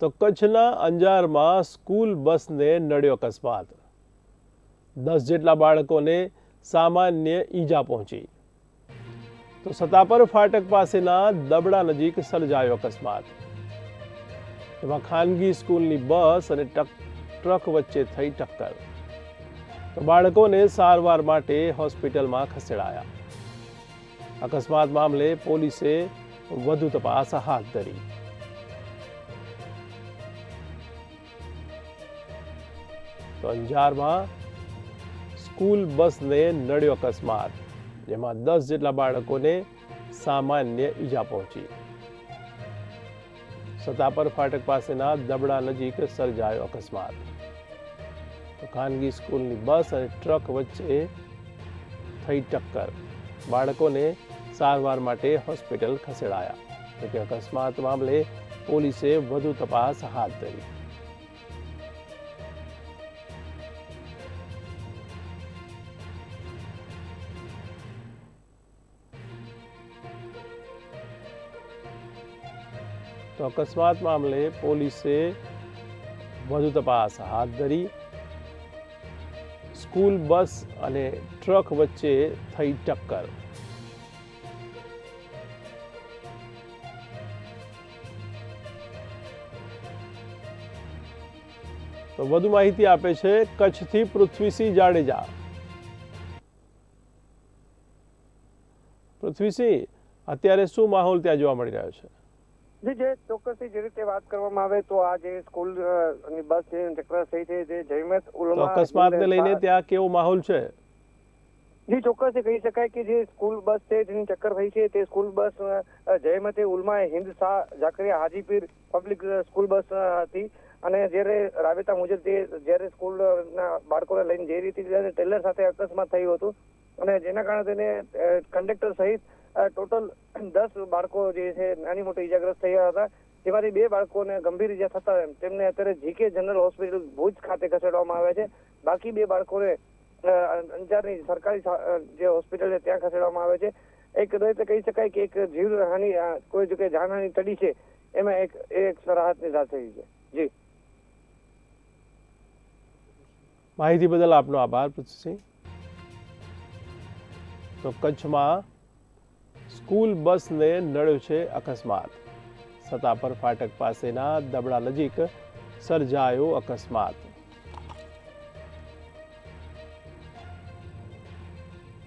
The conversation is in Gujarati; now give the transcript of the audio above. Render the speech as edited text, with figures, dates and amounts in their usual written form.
તો કચ્છના અંજારમાં સ્કૂલ બસને નડ્યો અકસ્માત, 10 જેટલા બાળકોને સામાન્ય ઈજા પહોંચી. તો સતાપર ફાટક પાસેના દબડા નજીક સર્જાયો અકસ્માત. એમાં ખાનગી સ્કૂલની બસ અને ટ્રક વચ્ચે થઈ ટક્કર. તો બાળકોને સારવાર માટે હોસ્પિટલમાં ખસેડાયા. અકસ્માત મામલે પોલીસે વધુ તપાસ હાથ ધરી. તો અંજારમાં સ્કૂલ બસને નડ્યો અકસ્માત, જેમાં 10 જેટલા બાળકોને સામાન્ય ઈજા પહોંચી. સતાપર ફાટક પાસેના દબડા નજીક સર્જાયો અકસ્માત. તો ખાનગી સ્કૂલની બસ અને ટ્રક વચ્ચે થઈ ટક્કર. બાળકોને સારવાર માટે હોસ્પિટલ ખસેડાયા. જોકે અકસ્માત મામલે પોલીસે વધુ તપાસ હાથ ધરી. તો અકસ્માત મામલે પોલીસે વધુ તપાસ હાથ ધરી. સ્કૂલ બસ અને ટ્રક વચ્ચે થઈ ટક્કર. તો વધુ માહિતી આપે છે કચ્છથી પૃથ્વીસિંહ જાડેજા. પૃથ્વીસિંહ, અત્યારે શું માહોલ ત્યાં જોવા મળી રહ્યો છે? જી, જે ચોક્કસથી જે રીતે વાત કરવામાં આવે તો આ જે સ્કૂલ ની બસ છે ટક્કર થઈ છે, જે જયમત ઉલમા અકસ્માતને લઈને ત્યાં કેવો માહોલ છે? જી, ચોક્કસથી કહી શકાય કે જે સ્કૂલ બસ છે જેની ટક્કર થઈ છે તે school bus Jamiat Ulama Hind Shah Zakariya Hajipir public school bus હતી. અને જ્યારે રાબેતા મુજબ જ્યારે સ્કૂલના બાળકોને લઈને જે રીતે ટેલર સાથે અકસ્માત થયું હતું અને જેના કારણે તેને કંડક્ટર સહિત ટોટલ 10 બાળકો જે છે નાની મોટી ઈજાગ્રસ્ત થયા હતા. જેમાંથી 2 બાળકોને ગંભીર ઈજા થતા તેમને અત્યારે જીકે જનરલ હોસ્પિટલ ભુજ ખાતે ખસેડવામાં આવ્યા છે. બાકી 2 બાળકોને અંજારની સરકારી જે હોસ્પિટલ છે ત્યાં ખસેડવામાં આવે છે. એક રીતે કહી શકાય કે એક જીવહાની કોઈ જગ્યાએ જાનહાની ટળી છે, એમાં એક રાહતની વાત થઈ છે. જી, માહિતી બદલ આપનો આભાર પૃથ્વીસિંહ. તો કચ્છમાં સ્કૂલ બસને નડ્યો છે અકસ્માત. સતાપર ફાટક પાસેના દબડા નજીક સર્જાયો અકસ્માત.